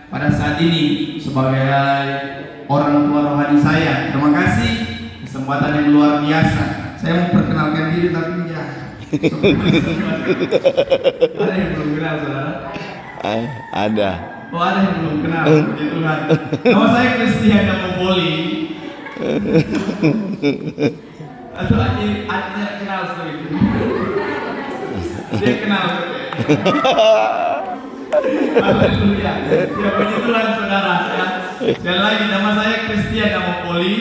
pada saat ini sebagai orang tua rohani saya. Terima kasih, kesempatan yang luar biasa. Saya mau perkenalkan diri tapi ya ada yang belum kenal, saudara? Ada. Oh, ada yang belum kenal, puji Tuhan. Nama saya Christian Namopoli. Atau ada kenal sedikit. Dia kenal. Haleluya. Ya, puji Tuhan, saudara. Ya. Sekali lagi, nama saya Christian Namopoli.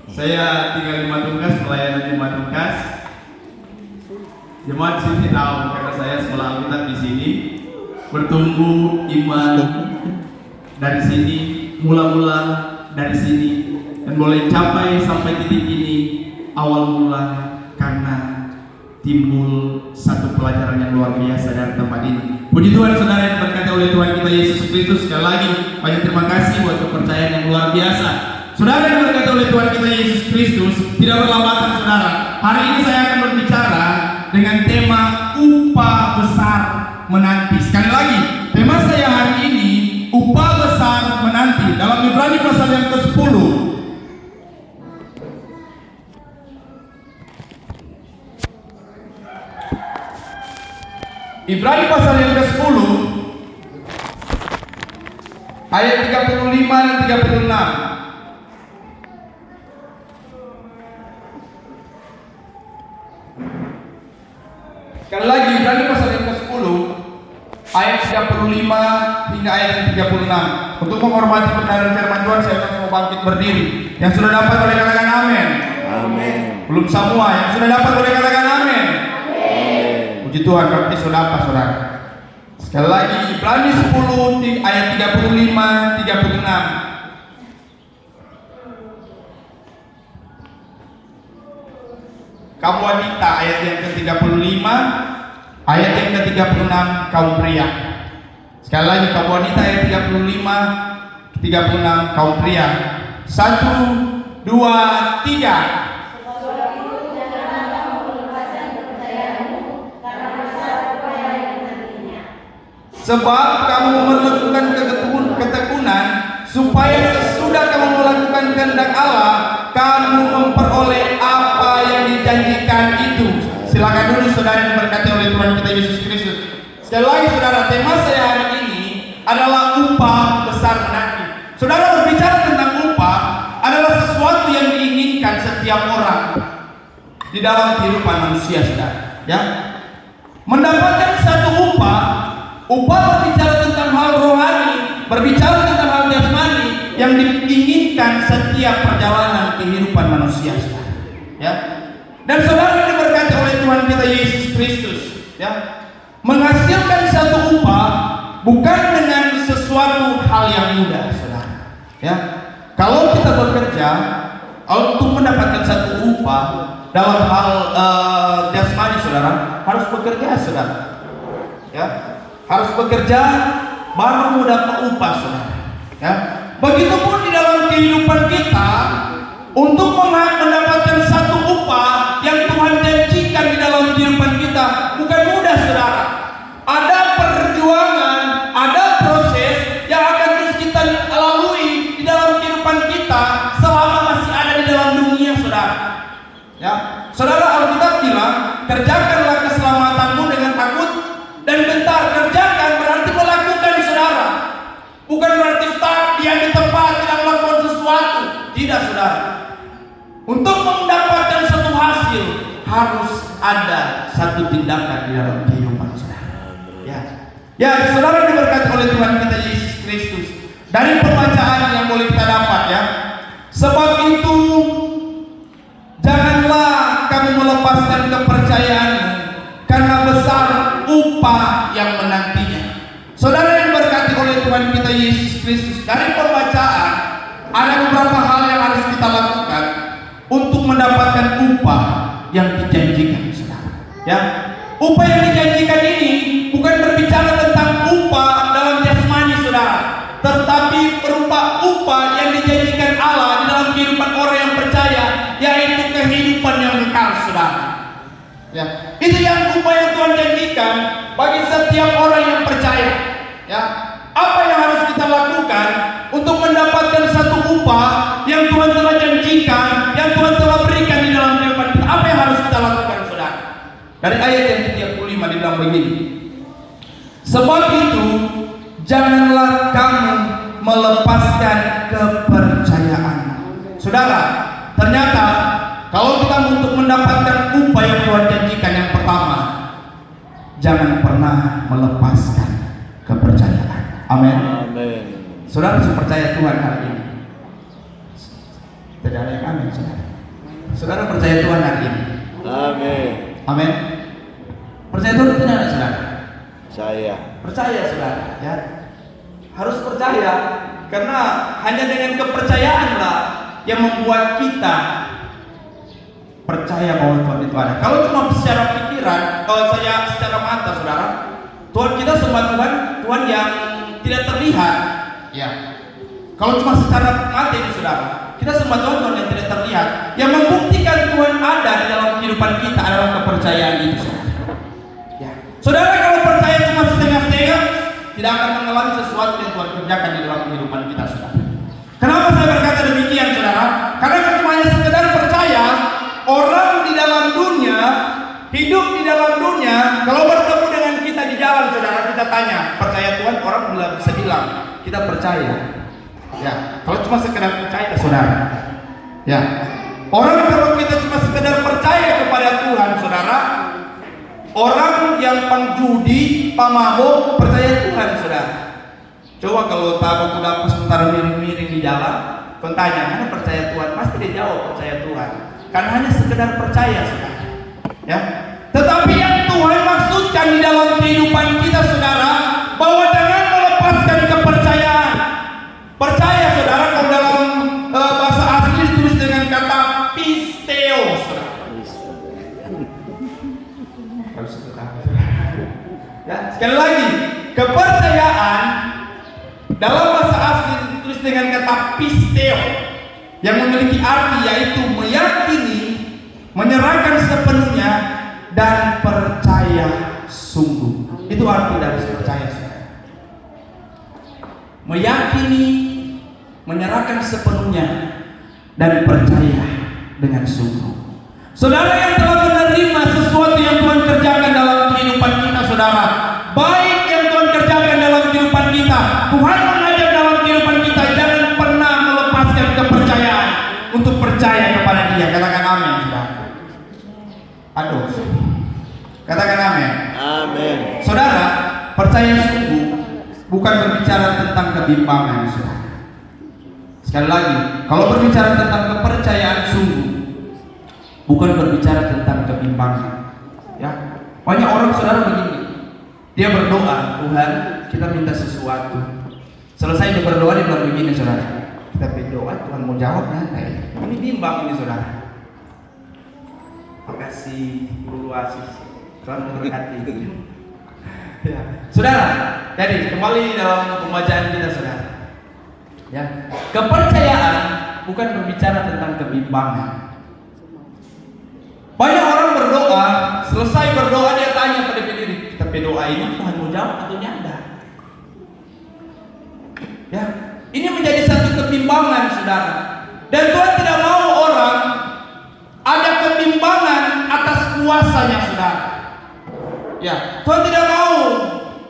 Saya tinggal di Matungkas, pelayanan di Matungkas. Jemaat sini tahu karena saya sekolah Alkitab di sini, bertumbuh iman dari sini, mula-mula dari sini, dan boleh capai sampai titik ini awal mula karena timbul satu pelajaran yang luar biasa dari tempat ini. Puji Tuhan, saudara yang diberkati oleh Tuhan kita Yesus Kristus. Sekali lagi banyak terima kasih buat kepercayaan yang luar biasa. Saudara yang diberkati oleh Tuhan kita Yesus Kristus, tidak berlambatan saudara. Hari ini saya akan berbicara dengan tema upah besar menanti. Sekali lagi, tema saya hari ini upah besar menanti. Dalam Ibrani pasal yang ke-10. Ibrani pasal yang ke-10 ayat 35 dan 36. Sekali lagi, Ibrani pasal yang ke-10 ayat 35 hingga ayat 36. Untuk menghormati kebenaran firman Tuhan, saya akan mau bangkit berdiri. Yang sudah dapat boleh katakan amin. Amin. Belum semua, yang sudah dapat boleh katakan amin. Amin. Puji Tuhan, berarti sudah apa, saudara? Sekali lagi, Ibrani 10 ayat 35 36. Kaum wanita ayat yang ke-35, ayat yang ke-36 kaum pria. Sekali lagi, kaum wanita ayat 35, 36 kaum pria. 1, 2, 3. Sebab kamu melakukan ketekunan supaya sesudah kamu melakukan kehendak Allah, kamu memperoleh apa yang dijanjikan itu. Silakan dulu saudara yang diberkati oleh Tuhan kita Yesus Kristus. Sekali lagi saudara, tema saya hari ini adalah upah besar menanti. Saudara, berbicara tentang upah adalah sesuatu yang diinginkan setiap orang di dalam kehidupan manusia, saudara. Ya, mendapatkan satu upah berbicara tentang hal rohani, berbicara tentang hal jasmani yang diinginkan setiap perjalanan kehidupan manusia, saudara. Ya. Dan saudara yang diberkati oleh Tuhan kita Yesus Kristus, ya, menghasilkan satu upah bukan dengan sesuatu hal yang mudah, saudara. Ya. Kalau kita bekerja untuk mendapatkan satu upah dalam hal jasmani, saudara, harus bekerja, saudara. Ya. Harus bekerja baru mendapat upah, saudara. Ya. Begitupun di dalam kehidupan kita, untuk mendapatkan satu upah yang Tuhan janjikan di dalam kehidupan kita bukan mudah, saudara. Ada perjuangan, ada proses yang akan terus kita lalui di dalam kehidupan kita selama masih ada di dalam dunia, saudara. Ya, saudara, Alkitab bilang, kerjakanlah keselamatanmu dengan takut dan gentar. Kerjakan berarti melakukan, saudara. Bukan berarti start diam di tempat tidak melakukan sesuatu. Tidak, saudara. Untuk mendapatkan satu hasil harus ada satu tindakan di dalam kehidupan, saudara. Ya, ya, saudara diberkati oleh Tuhan kita Yesus Kristus. Dari pembacaan yang boleh kita dapat, ya. Sebab itu janganlah kamu melepaskan kepercayaanmu, karena besar upah yang menantinya. Saudara yang diberkati oleh Tuhan kita Yesus Kristus, dari pembacaan ada beberapa hal yang harus kita lakukan untuk mendapatkan upah yang dijanjikan, saudara. Ya, upah yang dijanjikan ini bukan berbicara tentang upah dalam jasmani, saudara, tetapi berupa upah yang dijanjikan Allah di dalam kehidupan orang yang percaya, yaitu kehidupan yang kekal, saudara. Ya, itu yang upah yang Tuhan janjikan bagi setiap orang yang percaya. Ya, apa yang harus kita lakukan? upah yang Tuhan telah janjikan, yang Tuhan telah berikan di dalam kehidupan kita. Apa yang harus kita lakukan, saudara? Dari ayat yang ke-35 dibilang begini. Sebab itu, janganlah kamu melepaskan kepercayaan. Saudara, ternyata kalau kita untuk mendapatkan upah yang Tuhan janjikan, yang pertama, jangan pernah melepaskan kepercayaan. Amin. Amin. Saudara harus percaya Tuhan hari ini. Tidak ada yang amin, saudara. Saudara percaya Tuhan hari ini. Amin. Amin. Percaya Tuhan itu tidak, saudara? Saya. Percaya, saudara, ya. Harus percaya, karena hanya dengan kepercayaanlah yang membuat kita percaya bahwa Tuhan itu ada. Kalau cuma secara pikiran, kalau saya secara mata, saudara, Tuhan kita sembah Tuhan yang tidak terlihat. Ya. Kalau cuma secara mata ini, saudara, kita sembah Tuhan yang tidak terlihat. Yang membuktikan Tuhan ada di dalam kehidupan kita adalah kepercayaan itu, saudara. Ya. Saudara kalau percaya cuma setengah-setengah, tidak akan mengalami sesuatu yang Tuhan kerjakan di dalam kehidupan kita, saudara. Kenapa saya berkata demikian, saudara? Karena cuma hanya sekedar percaya, orang di dalam dunia, hidup di dalam dunia, kalau bertemu dengan kita di jalan, saudara, kita tanya, percaya Tuhan, orang belum bisa bilang, kita percaya. Ya, kalau cuma sekedar percaya, saudara. Ya, orang kalau kita cuma sekedar percaya kepada Tuhan, saudara, orang yang pengjudi, pemabuk, percaya Tuhan, saudara. Coba kalau tabuk udah sementara miring-miring di jalan, kau tanya, mana percaya Tuhan? Pasti dia jawab percaya Tuhan. Karena hanya sekedar percaya, saudara. Ya. Tetapi yang Tuhan maksudkan di dalam kehidupan kita, saudara, bahwa jangan melepaskan kepercayaan. Percaya, saudara, kalau dalam bahasa asli ditulis dengan kata pisteo, saudara. Ya, sekali lagi, kepercayaan dalam bahasa asli ditulis dengan kata pisteo, yang memiliki arti yaitu meyakini, menyerahkan sepenuhnya, dan percaya sungguh. Itu arti dari percaya, saudara. Meyakini, menyerahkan sepenuhnya, dan percaya dengan sungguh. Saudara yang telah menerima sesuatu yang Tuhan kerjakan dalam kehidupan kita, saudara, baik yang Tuhan kerjakan dalam kehidupan kita, Tuhan mengajar dalam kehidupan kita, jangan pernah melepaskan kepercayaan untuk percaya kepada Dia. Katakan amin, saudara. Aduh, katakan amin. Amin. Saudara, percaya sungguh bukan berbicara tentang kebimbangan, saudara. Sekali lagi, kalau berbicara tentang kepercayaan sungguh, bukan berbicara tentang kebimbangan. Ya, banyak orang, saudara, begini. Dia berdoa, Tuhan, kita minta sesuatu. Selesai dia berdoa, dia bilang begini, saudara, kita berdoa, Tuhan mau jawab nanti. Ini bimbang ini, saudara. Makasih, Guru Asis, Tuhan memberkati. Ya. Saudara, jadi kembali dalam pembacaan kita, saudara. Ya, kepercayaan bukan berbicara tentang kebimbangan. Banyak orang berdoa, selesai berdoa dia tanya pada diri, kita berdoa ini Tuhan mau jawab atau nyanda? Ya, ini menjadi satu kebimbangan, saudara. Dan Tuhan tidak mau orang ada kebimbangan atas kuasanya, saudara. Ya, Tuhan tidak mau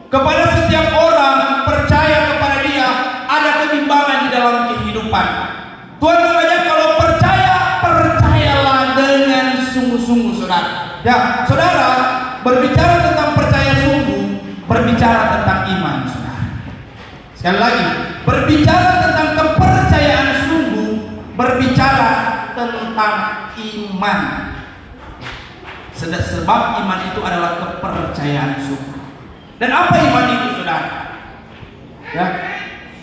kepada setiap orang percaya kepada Dia ada kebimbangan di dalam kehidupan. Tuhan mengajak kalau percaya, percayalah dengan sungguh-sungguh, saudara. Ya, saudara, berbicara tentang percaya sungguh, berbicara tentang iman, saudara. Sekali lagi, berbicara tentang kepercayaan sungguh, berbicara tentang iman. Sebab iman itu adalah kepercayaan sungguh. Dan apa iman itu, saudara? Ya,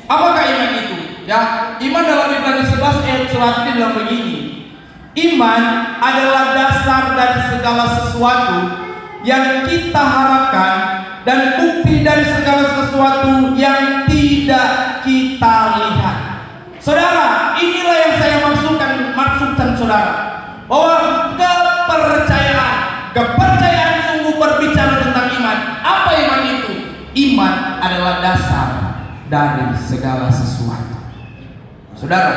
apakah iman itu? Ya, iman dalam Ibrani 11 ayat 1 bilang begini. Iman adalah dasar dari segala sesuatu yang kita harapkan dan bukti dari segala sesuatu yang tidak kita lihat. Saudara, inilah yang saya maksudkan, saudara, bahwa kepercayaan sungguh berbicara tentang iman. Apa iman itu? Iman adalah dasar dari segala sesuatu. Saudara,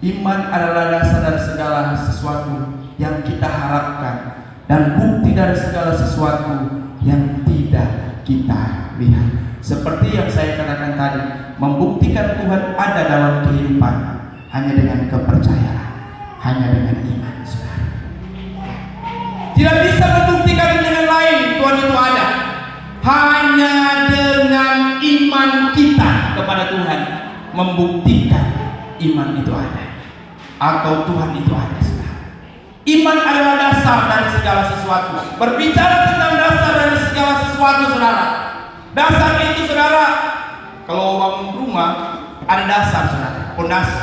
iman adalah dasar dari segala sesuatu yang kita harapkan dan bukti dari segala sesuatu yang tidak kita lihat. Seperti yang saya katakan tadi, membuktikan Tuhan ada dalam kehidupan hanya dengan kepercayaan, hanya dengan iman, saudara. Tidak bisa membuktikan dengan lain Tuhan itu ada. Hanya dengan iman kita kepada Tuhan membuktikan iman itu ada, atau Tuhan itu ada, saudara. Iman adalah dasar dari segala sesuatu. Berbicara tentang dasar dari segala sesuatu, saudara. Dasar itu, saudara, kalau bangun rumah ada dasar, saudara, pondasi.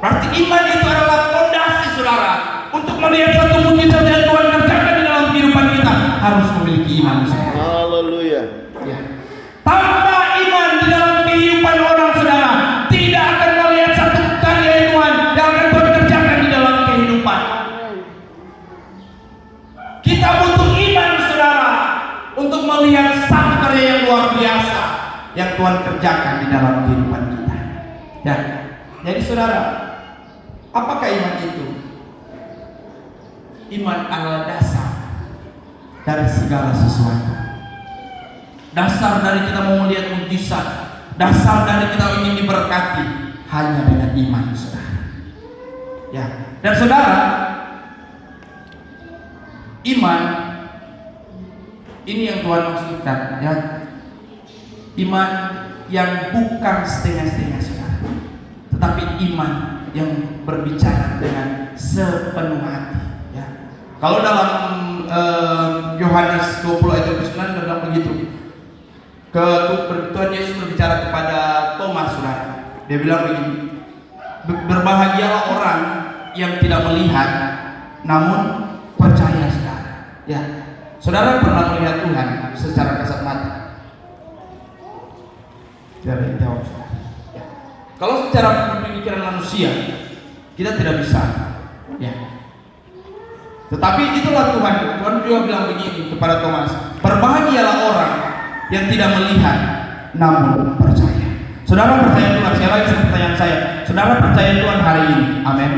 Berarti iman itu adalah pondasi, saudara. Untuk melihat satu mujizat yang Tuhan kerjakan di dalam kehidupan kita harus memiliki iman, saudara. Haleluya. Ya. Tanpa iman di dalam kehidupan orang, saudara, tidak akan melihat satu karya Tuhan yang akan Tuhan kerjakan di dalam kehidupan. Kita butuh iman, saudara, untuk melihat satu karya yang luar biasa yang Tuhan kerjakan di dalam kehidupan kita. Ya. Jadi, saudara, apakah iman itu? Iman adalah dasar dari segala sesuatu. Dasar dari kita mau melihat mujizat, dasar dari kita ingin diberkati hanya dengan iman, saudara. Ya. Dan saudara, iman ini yang Tuhan maksudkan, ya. Iman yang bukan setengah-setengah, saudara, tetapi iman yang berbicara dengan sepenuh hati, ya. Kalau dalam Yohanes 20 ayat 29 bilang begitu. Tuhan Yesus berbicara kepada Thomas, saudara. Dia bilang begini, berbahagialah orang yang tidak melihat namun percaya, saudara. Ya, saudara pernah melihat Tuhan secara kasat mata? Tidak jawab, saudara. Ya. Kalau secara pemikiran manusia kita tidak bisa, ya. Tetapi itulah Tuhan. Tuhan juga bilang begini kepada Thomas, berbahagialah orang yang tidak melihat namun percaya. Saudara percaya Tuhan? Sekali lagi pertanyaan saya, saudara percaya Tuhan hari ini? Amin.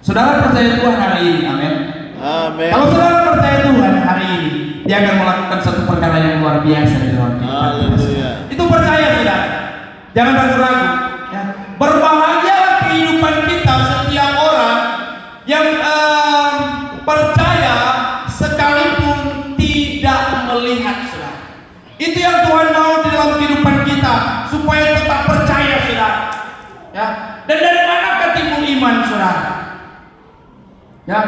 Saudara percaya Tuhan hari ini? Amin. Amin. Kalau saudara percaya Tuhan hari ini, dia akan melakukan satu perkara yang luar biasa di dalam kehidupan kita. Itu percaya, saudara. Jangan ragu-ragu. Ya. Berbahagialah kehidupan kita setiap orang yang percaya sekalipun tidak melihat, saudara. Itu yang Tuhan mau di dalam kehidupan kita, supaya tetap percaya, saudara. Ya. Dan dari manakah timbul iman, saudara? Ya.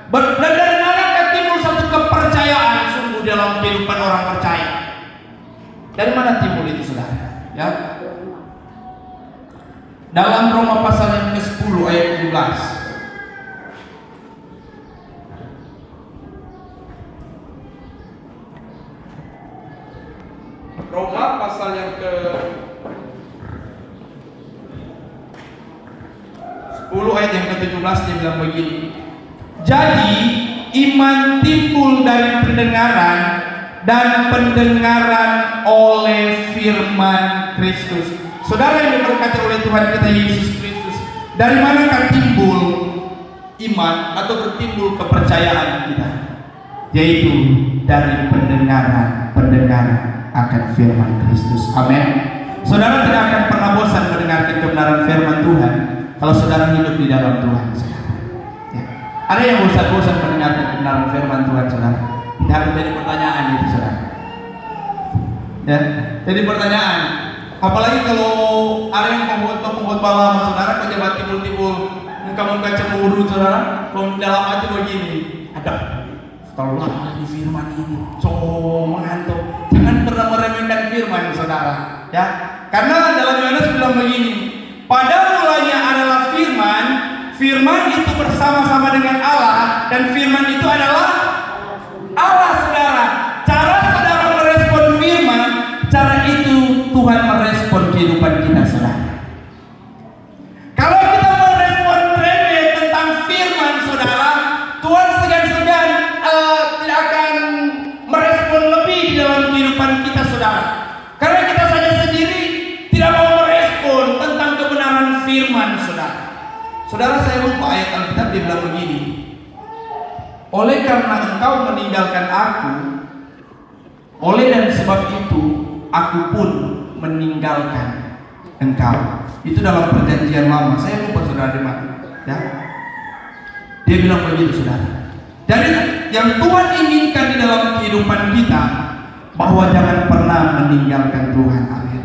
Dan dari manakah timbul satu kepercayaan sungguh dalam kehidupan orang percaya? Dari mana timbul itu, saudara? Ya. Dalam Roma pasal yang ke-10 ayat 17. Roma pasal yang ke-10 ayat yang ke-17 dia bilang begini. Jadi iman timbul dari pendengaran dan pendengaran oleh firman Kristus. Saudara yang diberkati oleh Tuhan kita Yesus Kristus, dari manakah timbul iman atau bertimbul kepercayaan kita? Yaitu dari pendengaran akan firman Kristus. Amin. Saudara tidak akan pernah bosan mendengarkan kebenaran firman Tuhan kalau saudara hidup di dalam Tuhan, saudara. Ya. Ada yang bosan-bosan mendengarkan kebenaran firman Tuhan, saudara? Ini harus jadi pertanyaan itu, saudara. Ya, jadi pertanyaan. Apalagi kalau ada yang pengkhotbah lama, saudara, kok coba timbul-timbul muka-muka cemburu, saudara. Kalau dalam hati begini, ada tolong lagi firman ini, mengantuk. Jangan pernah meremehkan firman, saudara. Ya, karena dalam Yohanes bilang begini, pada mulanya adalah firman, firman itu bersama-sama dengan Allah, dan firman itu adalah Allah, saudara. Cara saudara merespon firman, cara itu Tuhan merespon kehidupan kita, saudara. Kalau kita merespon remeh tentang firman, saudara, Tuhan segan-segan tidak akan merespon lebih di dalam kehidupan kita, saudara. Karena kita saja sendiri tidak mau merespon Saudara, saya lupa ayat Alkitab, dia bilang begini, oleh karena engkau meninggalkan aku, oleh dan sebab itu aku pun meninggalkan engkau. Itu dalam perjanjian lama. Saya lupa saudara di mana, ya. Dia bilang begitu saudara. Jadi yang Tuhan inginkan di dalam kehidupan kita, bahwa jangan pernah meninggalkan Tuhan, amin.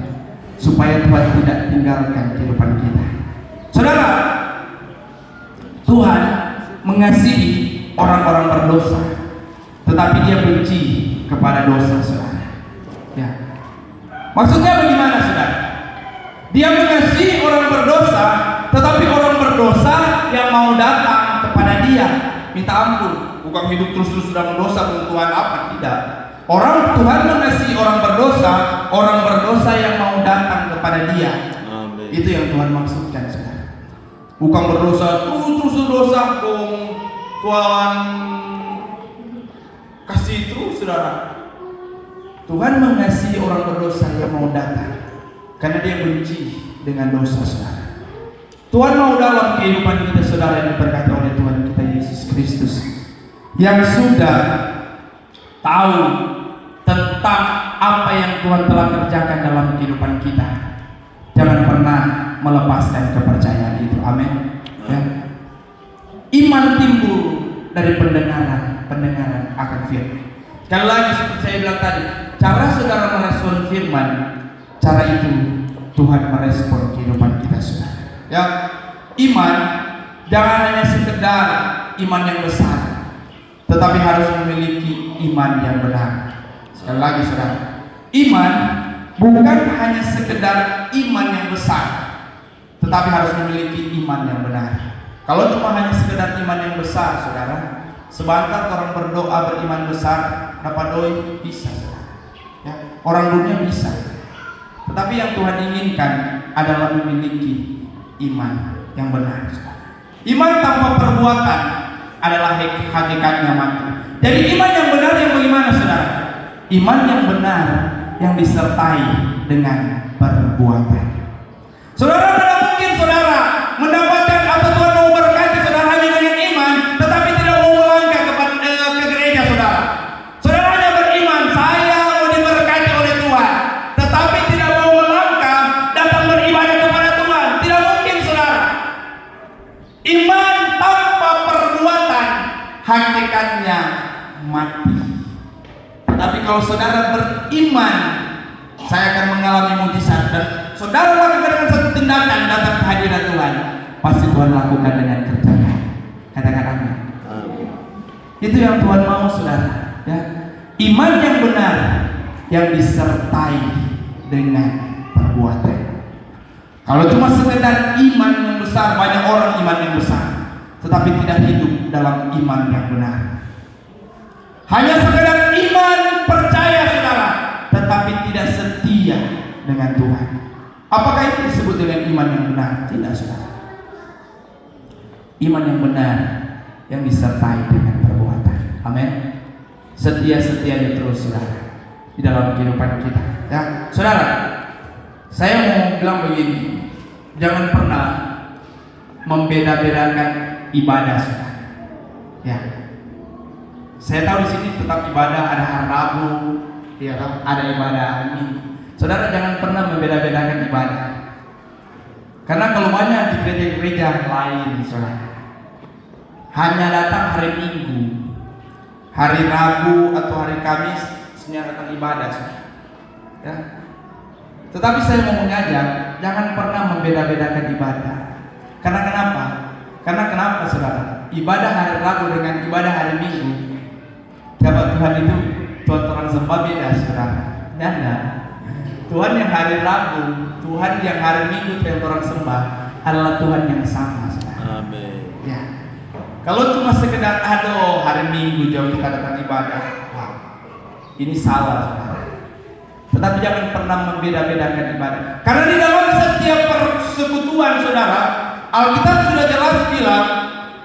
Supaya Tuhan tidak tinggalkan kehidupan kita. Saudara, Tuhan mengasihi orang-orang berdosa, tetapi Dia benci kepada dosa, saudara. Ya. Maksudnya bagaimana, saudara? Dia mengasihi orang berdosa, tetapi orang berdosa yang mau datang kepada Dia minta ampun, bukan hidup terus-terus sudah berdosa, Tuhan apa? Tidak. Orang Tuhan mengasihi orang berdosa yang mau datang kepada Dia. Amin. Itu yang Tuhan maksudkan, saudara. Bukan berdosa terus dosa, Tuhan kasih terus, saudara. Tuhan mengasihi orang berdosa yang mau datang, karena Dia benci dengan dosa, saudara. Tuhan mau dalam kehidupan kita, saudara, yang diberkati oleh Tuhan kita Yesus Kristus, yang sudah tahu tentang apa yang Tuhan telah kerjakan dalam kehidupan kita. Jangan pernah melepaskan kepercayaan itu, amin. Ya. Iman timbul dari pendengaran akan firman. Sekali lagi seperti saya bilang tadi, cara saudara merespon firman, cara itu Tuhan merespon kehidupan kita, saudara. Ya, iman jangan hanya sekedar iman yang besar, tetapi harus memiliki iman yang benar. Sekali lagi, saudara, iman bukan hanya sekedar iman yang besar, tetapi harus memiliki iman yang benar. Kalau cuma hanya sekedar iman yang besar, saudara, sebentar orang berdoa beriman besar, dapat doi bisa, saudara. Ya, orang dunia bisa. Tetapi yang Tuhan inginkan adalah memiliki iman yang benar, saudara. Iman tanpa perbuatan adalah hakikatnya mati. Jadi iman yang benar yang bagaimana, saudara? Iman yang benar yang disertai dengan perbuatan. Saudara, tidak mungkin saudara mendapatkan atau Tuhan mau berkati saudara hanya dengan iman, tetapi tidak mau melangkah ke gereja, saudara. Saudara hanya beriman, saya mau diberkati oleh Tuhan, tetapi tidak mau melangkah datang beribadah kepada Tuhan. Tidak mungkin, saudara. Iman tanpa perbuatan hakikatnya mati. Tapi kalau saudara beriman, saya akan mengalami mujizat, dan saudara lakukan dengan satu tindakan datang ke hadirat Tuhan, pasti Tuhan lakukan dengan kerjanya. Katakan amin. Itu yang Tuhan mau, saudara. Ya, iman yang benar yang disertai dengan perbuatan. Kalau cuma sekedar iman yang besar, banyak orang iman yang besar, tetapi tidak hidup dalam iman yang benar. Hanya sekedar iman percaya, saudara, tetapi tidak setia dengan Tuhan. Apakah itu disebut dengan iman yang benar? Tidak, saudara. Iman yang benar yang disertai dengan perbuatan. Amin. Setia-setianya terus, saudara, di dalam kehidupan kita. Ya, saudara, saya mau bilang begini, jangan pernah membeda-bedakan ibadah, saudara. Ya. Saya tahu di sini tetap ibadah, ada hari Rabu, ya, ada ibadah hari Minggu. Saudara, jangan pernah membeda-bedakan ibadah. Karena kalau banyak di gereja-gereja lain, saudara, hanya datang hari Minggu, hari Rabu atau hari Kamis, sebenarnya datang ibadah, saudara. Ya. Tetapi saya mau mengajak, jangan pernah membeda-bedakan ibadah. Karena kenapa? Karena kenapa, saudara? Ibadah hari Rabu dengan ibadah hari Minggu, dapat Tuhan itu Tuhan orang sembah beda, saudara. Nanda, Tuhan yang hari Rabu, Tuhan yang hari Minggu yang orang sembah adalah Tuhan yang sama, saudara. Amin. Ya. Kalau cuma sekedar hari Minggu jauh kita datang ibadah, wah, ini salah, saudara. Tetapi jangan pernah membeda-bedakan ibadah. Karena di dalam setiap persekutuan, saudara, Alkitab sudah jelas bilang,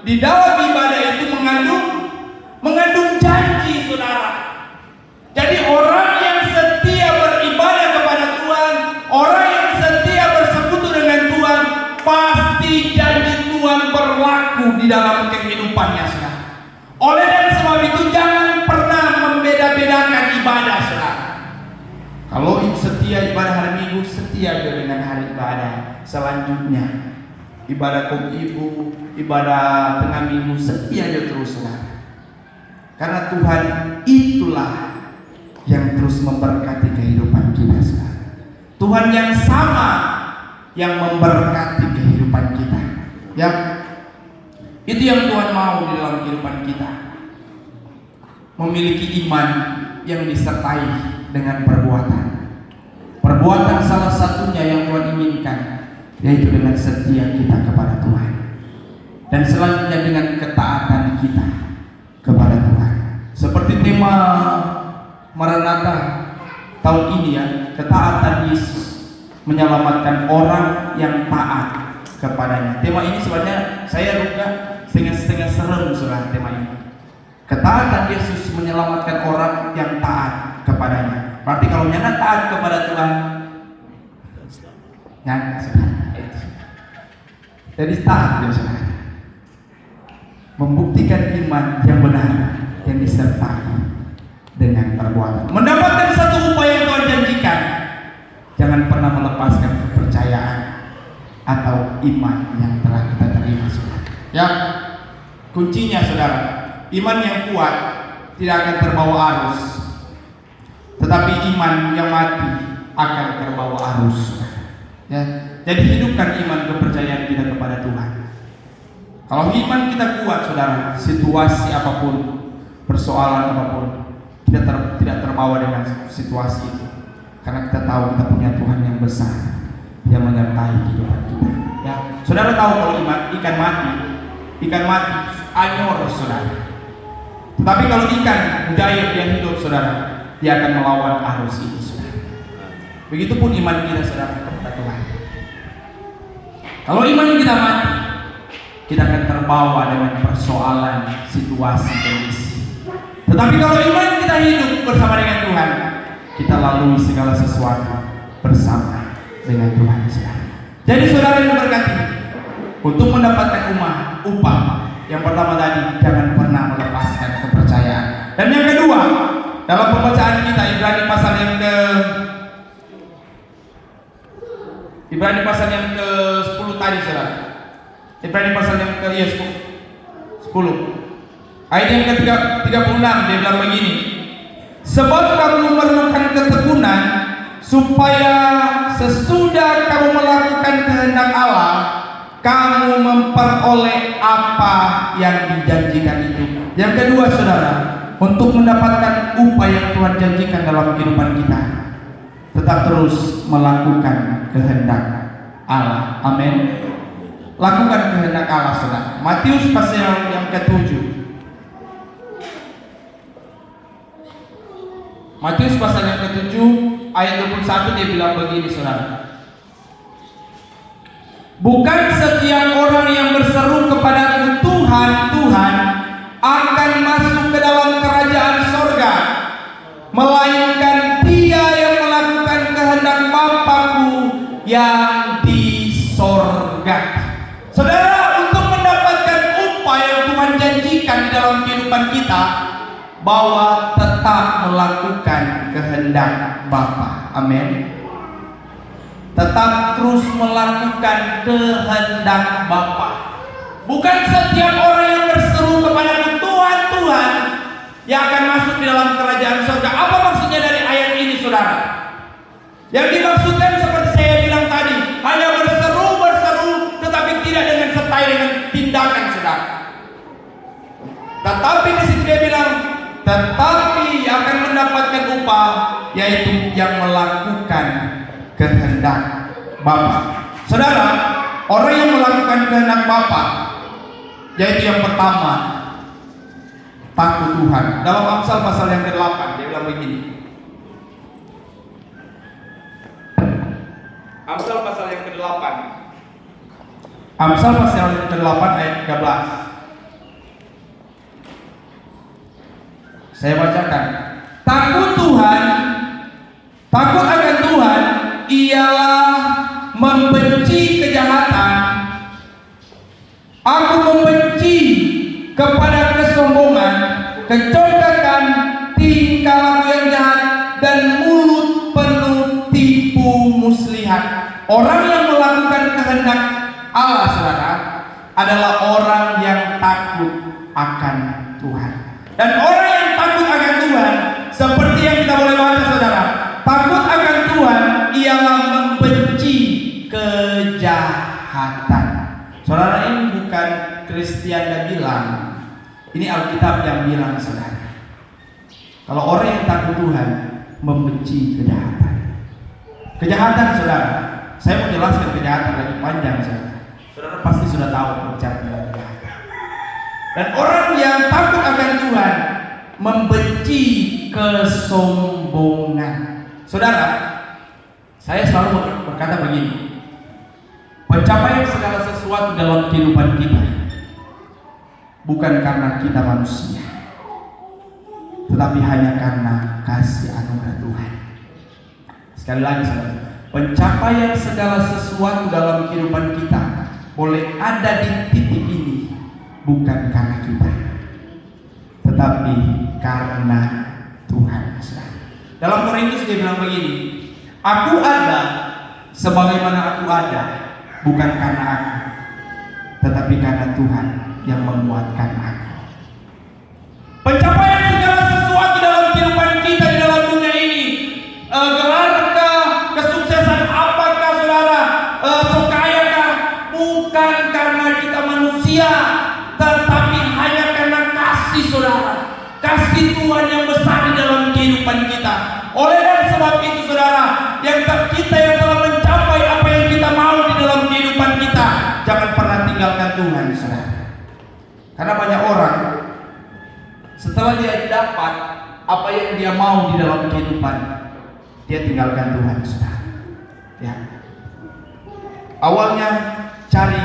di dalam ibadah itu mengandung janji, saudara. Jadi orang yang setia beribadah kepada Tuhan, orang yang setia bersekutu dengan Tuhan, pasti janji Tuhan setia ibadah hari Minggu, setia juga dengan hari ibadah selanjutnya. Ibadah ibu, ibadah tengah minggu, setia aja terus, saudara. Karena Tuhan itulah yang terus memberkati kehidupan kita, saudara. Tuhan yang sama yang memberkati kehidupan kita, ya. Itu yang Tuhan mau di dalam kehidupan kita. Memiliki iman yang disertai dengan perbuatan. Perbuatan salah satunya yang Tuhan inginkan, yaitu dengan setia kita kepada Tuhan, dan selanjutnya dengan ketaatan kita kepada Tuhan. Seperti tema Maranatha tahun ini, ya, ketaatan Yesus menyelamatkan orang yang taat kepadanya. Tema ini sebenarnya saya juga setengah serem, saudara, tema ini. Ketaatan Yesus menyelamatkan orang yang taat kepadanya. Berarti kalau nyana taat kepada Tuhan, nyana, saudara. Jadi taat, ya, saudara. Membuktikan iman yang benar yang disertai dengan perbuatan. Mendapatkan satu upaya yang Tuhan janjikan. Jangan pernah melepaskan kepercayaan atau iman yang telah kita terima, saudara. Ya, kuncinya, saudara, iman yang kuat tidak akan terbawa arus, tetapi iman yang mati akan terbawa arus, saudara. Ya, jadi hidupkan iman kepercayaan kita kepada Tuhan. Kalau iman kita kuat, saudara, situasi apapun, persoalan apapun, kita tidak terbawa dengan situasi itu. Karena kita tahu kita punya Tuhan yang besar yang menyertai kehidupan kita. Ya, saudara tahu kalau ikan mati anyor, saudara. Tetapi kalau ikan mujair dia hidup, saudara, dia akan melawan arus ini, saudara. Begitupun iman kita, saudara, kepada Tuhan. Kalau iman kita mati, kita akan terbawa dengan persoalan, situasi, kondisi. Tetapi kalau iman kita hidup bersama dengan Tuhan, kita lalui segala sesuatu bersama dengan Tuhan, saudara. Jadi saudara yang berkati, untuk mendapatkan upah, yang pertama tadi, jangan pernah melepaskan kepercayaan. Dan yang kedua, dalam pembacaan kita Ibrani pasal yang ke-10 tadi, saudara. Ibrani pasal yang ke-10 ayat yang ke-36, dia bilang begini: sebab kamu memerlukan ketekunan, supaya sesudah kamu melakukan kehendak Allah, kamu memperoleh apa yang dijanjikan itu. Yang kedua, saudara, untuk mendapatkan upah yang Tuhan janjikan dalam kehidupan kita, tetap terus melakukan kehendak Allah. Amin. Lakukan kehendak Allah, saudara. Matius pasal yang ke-7. Matius pasal yang ke-7 ayat 21, dia bilang begini, saudara: bukan setiap orang yang berseru kepadaku Tuhan, Tuhan, akan masuk ke dalam kerajaan sorga, melainkan dia yang melakukan kehendak Bapa-Ku yang di sorga. Saudara, untuk mendapatkan upah yang Tuhan janjikan di dalam kehidupan kita, bahwa tetap melakukan kehendak Bapa. Amin. Tetap terus melakukan kehendak Bapa. Bukan setiap orang yang berseru kepada Tuhan, Tuhan, yang akan masuk di dalam kerajaan surga. Apa maksudnya dari ayat ini, saudara? Yang dimaksudkan seperti saya bilang tadi, hanya berseru, tetapi tidak dengan sertai dengan tindakan, saudara. Tetapi di sini dia bilang, tetapi akan mendapatkan upah, yaitu yang melakukan kehendak Bapa. Saudara, orang yang melakukan kehendak Bapa, yaitu yang pertama, takut Tuhan. Dalam Amsal pasal yang ke-8, dia bilang begini. Amsal pasal yang ke-8. Amsal pasal yang ke-8 ayat 13. Saya bacakan. Takut Tuhan, takut akan Tuhan ialah membenci kejahatan. Aku membenci kepada kesombongan, kecongkakan, tingkah laku yang jahat, dan mulut penuh tipu tipu muslihat. Orang yang melakukan kehendak Allah, saudara, adalah orang yang takut akan Tuhan. Dan orang yang takut akan Tuhan, seperti yang kita boleh baca, saudara, takut akan Tuhan ialah membenci kejahatan. Saudara, ini bukan Christian yang bilang, ini Alkitab yang bilang, saudara. Kalau orang yang takut Tuhan membenci kejahatan. Kejahatan, saudara, saya mau jelaskan kejahatan lagi panjang, saudara. Saudara pasti sudah tahu bicara tentang kejahatan. Dan orang yang takut akan Tuhan membenci kesombongan. Saudara, saya selalu berkata begini, pencapaian segala sesuatu dalam kehidupan kita bukan karena kita manusia, tetapi hanya karena kasih anugerah Tuhan. Sekali lagi, saudara, pencapaian segala sesuatu dalam kehidupan kita boleh ada di titik ini bukan karena kita, tetapi karena Tuhan. Dalam Korintus dia bilang begini, aku ada sebagaimana aku ada, bukan karena aku, tetapi karena Tuhan yang menguatkan aku. Pencapaian segala sesuatu dalam kehidupan kita di dalam dunia ini, gelarkah, kesuksesan apakah, saudara, kekayaan, bukan karena kita manusia, tetapi hanya karena kasih, saudara, kasih Tuhan yang besar di dalam kehidupan kita. Oleh dan sebab itu, saudara, yang kita yang telah mencapai apa yang kita mau di dalam kehidupan kita, jangan pernah tinggalkan Tuhan, saudara. Karena banyak orang setelah dia dapat apa yang dia mau di dalam kehidupan, dia tinggalkan Tuhan, saudara. Ya. Awalnya cari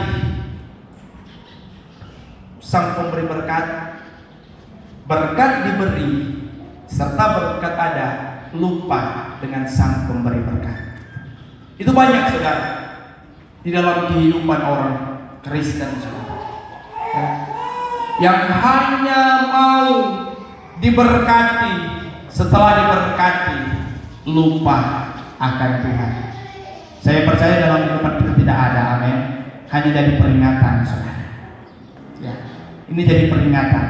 Sang Pemberi berkat, berkat diberi, serta berkat ada, lupa dengan Sang Pemberi berkat. Itu banyak, saudara, di dalam kehidupan orang Kristen, saudara, ya, yang hanya mau diberkati, setelah diberkati lupa akan Tuhan. Saya percaya dalam kehidupan kita tidak ada, amin, hanya jadi peringatan, saudara. Ya, ini jadi peringatan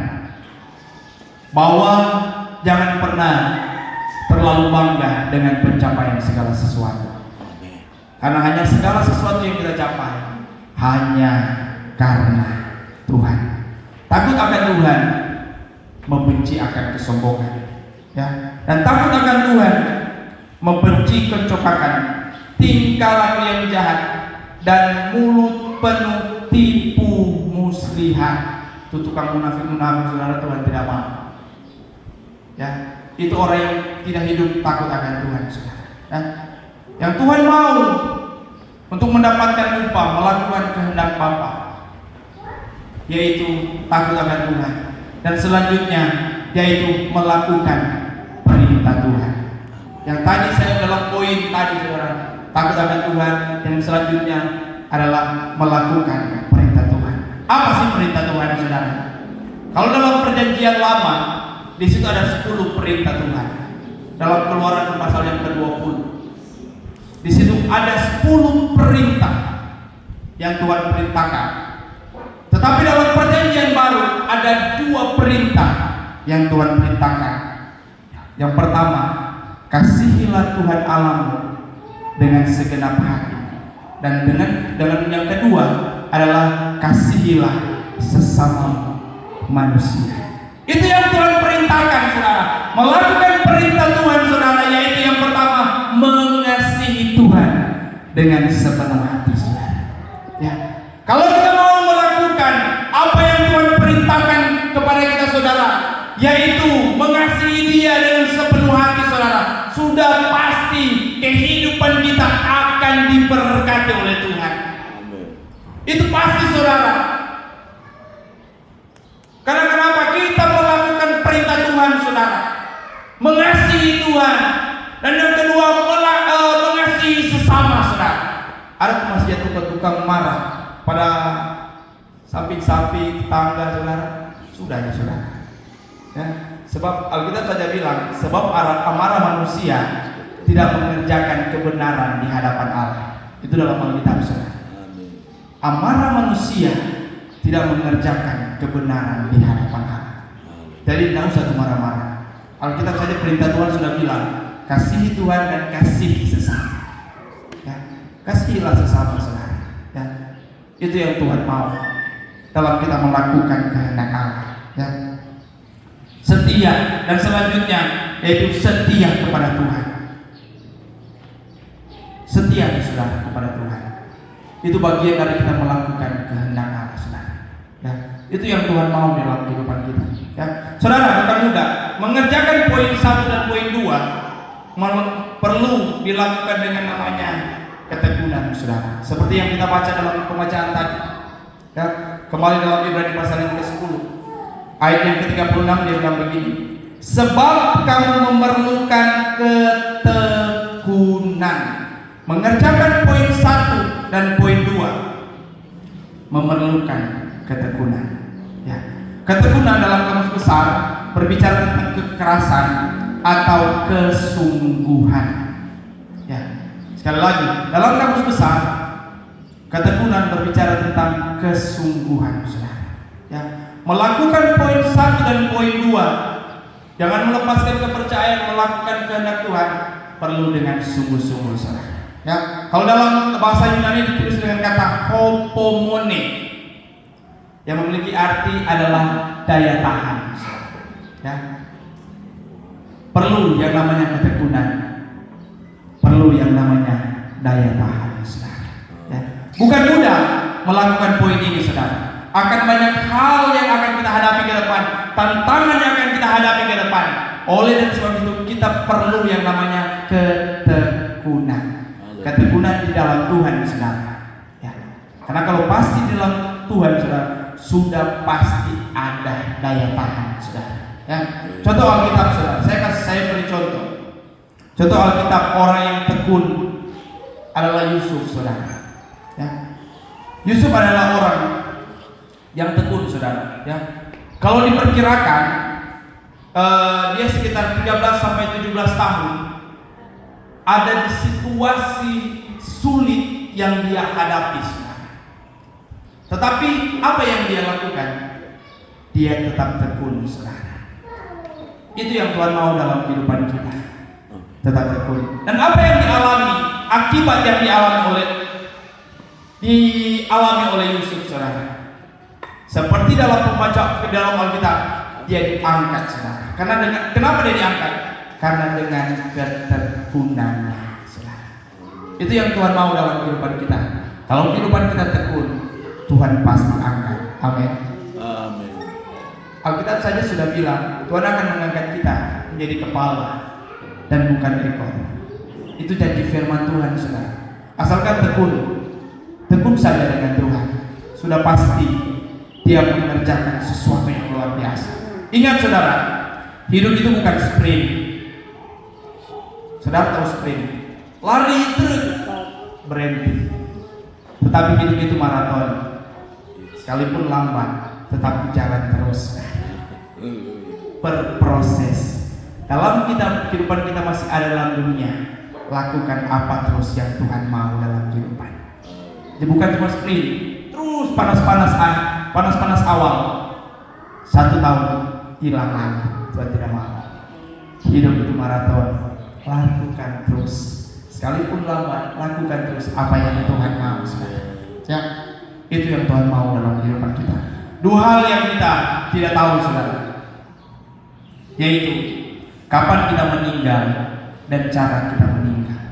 bahwa jangan pernah terlalu bangga dengan pencapaian segala sesuatu, karena hanya segala sesuatu yang kita capai hanya karena Tuhan. Takut akan Tuhan membenci akan kesombongan, ya, dan takut akan Tuhan membenci kecokakan, tingkah laku yang jahat, dan mulut penuh tipu muslihat. Itu tukang munafik-munafik, saudara, Tuhan tidak mau. Ya, itu orang yang tidak hidup takut akan Tuhan, saudara. Ya, yang Tuhan mau untuk mendapatkan upah, melakukan kehendak Bapa, yaitu takut akan Tuhan, dan selanjutnya yaitu melakukan perintah Tuhan. Yang tadi saya dalam poin tadi, saudara, takut akan Tuhan, yang selanjutnya adalah melakukan perintah Tuhan. Apa sih perintah Tuhan, saudara? Kalau dalam perjanjian lama, di situ ada 10 perintah Tuhan. Dalam Keluaran pasal yang ke-20, di situ ada 10 perintah yang Tuhan perintahkan. Tetapi dalam perjanjian baru ada 2 perintah yang Tuhan perintahkan. Yang pertama, kasihilah Tuhan Allahmu dengan segenap hati, dan dengan yang kedua adalah kasihilah sesama manusia. Itu yang Tuhan perintahkan, saudara. Melakukan perintah Tuhan, saudara, yaitu yang pertama, mengasihi Tuhan dengan sepenuh hati, saudara. Ya. Kalau kita mau melakukan apa yang Tuhan perintahkan kepada kita, saudara, yaitu mengasihi Dia dengan sepenuh hati, saudara, sudah pasti kehidupan kita akan diberkati oleh Tuhan. Itu pasti, saudara. Karena kenapa? Kita melakukan perintah Tuhan, saudara, mengasihi Tuhan, dan yang kedua mengasihi sesama, saudara. Ada masih tukang marah pada samping-samping tangga, saudara. Sudah ya, saudara. Ya, sebab Alkitab saja bilang, sebab amarah manusia tidak mengerjakan kebenaran di hadapan Allah. Itu dalam Alkitab, saudara. Amin. Amarah manusia tidak mengerjakan kebenaran di hadapan Allah. Jadi tidak usah marah-marah. Alkitab saja perintah Tuhan sudah bilang, kasihi Tuhan dan kasihi sesama. Ya, kasihilah sesama, saudara. Ya, itu yang Tuhan mau dalam kita melakukan kehendak Allah. Ya. Setia, dan selanjutnya yaitu setia kepada Tuhan. Setia, saudara, kepada Tuhan. Itu bagian dari kita melakukan kehendak Allah, saudara. Ya, itu yang Tuhan mau dalam kehidupan kita. Ya, saudara, bukan mudah. Mengerjakan poin 1 dan poin 2 perlu dilakukan dengan namanya ketekunan, saudara. Seperti yang kita baca dalam pembacaan tadi. Ya, kembali dalam Ibrani pasal yang ke-10 ayat yang ke-36, dia bilang begini, sebab kamu memerlukan ketekunan. Mengerjakan poin 1 dan poin 2 memerlukan ketekunan. Ya. Ketekunan dalam kamus besar berbicara tentang kekerasan atau kesungguhan. Ya. Sekali lagi, dalam kamus besar ketekunan berbicara tentang kesungguhan, saudara. Ya. Melakukan poin 1 dan poin 2, jangan melepaskan kepercayaan melakukan kehendak Tuhan, perlu dengan sungguh-sungguh, saudara. Ya, kalau dalam bahasa Yunani ditulis dengan kata hopomone, yang memiliki arti adalah daya tahan. Ya, perlu yang namanya ketekunan, perlu yang namanya daya tahan, saudara. Ya, bukan mudah melakukan poin ini, saudara. Akan banyak hal yang akan kita hadapi ke depan, tantangan yang akan kita hadapi ke depan. Oleh dan sebab itu kita perlu yang namanya ketekunan. Ketekunan di dalam Tuhan, saudara. Ya. Karena kalau pasti di dalam Tuhan, saudara, sudah pasti ada daya tahan, saudara. Ya. Contoh Alkitab, saudara. Saya beri contoh. Contoh Alkitab, orang yang tekun adalah Yusuf, saudara. Ya. Yusuf adalah orang yang tekun, saudara. Ya. Kalau diperkirakan dia sekitar 13 sampai 17 tahun ada di situasi sulit yang dia hadapi, saudara. Tetapi apa yang dia lakukan? Dia tetap tekun, saudara. Itu yang Tuhan mau dalam kehidupan kita. Tetap tekun. Dan apa yang dialami, akibat yang dialami oleh Yusuf, saudara. Seperti dalam pembaca ke dalam Alkitab, dia diangkat, saudara. Kenapa dia diangkat? Karena dengan ketekunannya, saudara. Itu yang Tuhan mau dalam kehidupan kita. Kalau kehidupan kita tekun, Tuhan pasti angkat. Amin. Amin. Alkitab saja sudah bilang Tuhan akan mengangkat kita menjadi kepala dan bukan ekor. Itu janji firman Tuhan, saudara. Asalkan tekun saja dengan Tuhan, sudah pasti Dia mengerjakan sesuatu yang luar biasa. Ingat, saudara, hidup itu bukan sprint. Saudara tahu sprint, lari terus berhenti. Tetapi hidup itu maraton. Sekalipun lambat, tetap jalan terus. Berproses. Dalam kehidupan kita masih ada dalam dunia, lakukan apa terus yang Tuhan mau dalam kehidupan. Jadi bukan cuma sprint, terus panas-panas awal, 1 tahun hilang lagi. Tuhan tidak mau. Hidup itu maraton. Lakukan terus, sekalipun lambat, lakukan terus apa yang Tuhan mau, saudara. Ya, itu yang Tuhan mau dalam kehidupan kita. 2 hal yang kita tidak tahu, saudara, yaitu kapan kita meninggal dan cara kita meninggal.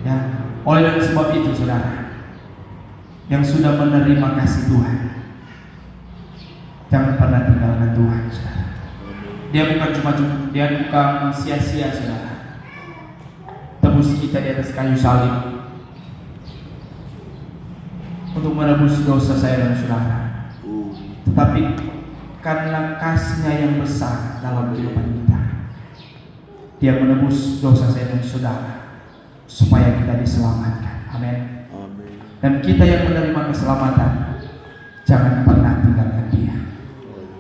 Ya, oleh sebab itu, saudara, yang sudah menerima kasih Tuhan, jangan pernah tinggalkan Tuhan, saudara. Dia bukan sia-sia, saudara. Tebus kita di atas kayu salib untuk menebus dosa saya dan saudara. Tetapi karena kasih-Nya yang besar dalam kehidupan kita, Dia menebus dosa saya dan saudara supaya kita diselamatkan. Amin. Dan kita yang menerima keselamatan, jangan pernah tinggalkan Dia.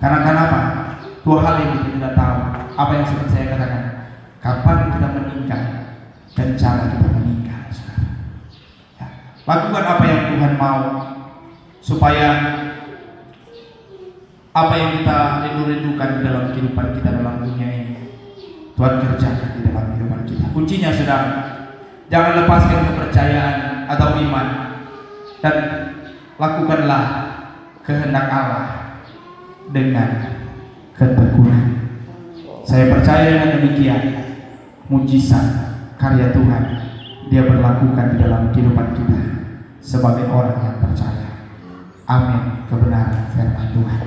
Karena kenapa? 2 hal yang kita tidak tahu. Apa yang seperti saya katakan, kapan kita meninggal dengan cara kita meninggal, saudara. Ya. Lakukan apa yang Tuhan mau, supaya apa yang kita rindu-rindukan di dalam kehidupan kita dalam dunia ini, Tuhan kerjakan di dalam kehidupan kita. Kuncinya, saudara, jangan lepaskan kepercayaan atau iman, dan lakukanlah kehendak Allah dengan ketekunan. Saya percaya dengan demikian, mujizat karya Tuhan Dia berlakukan di dalam kehidupan kita sebagai orang yang percaya. Amin. Kebenaran firman Tuhan.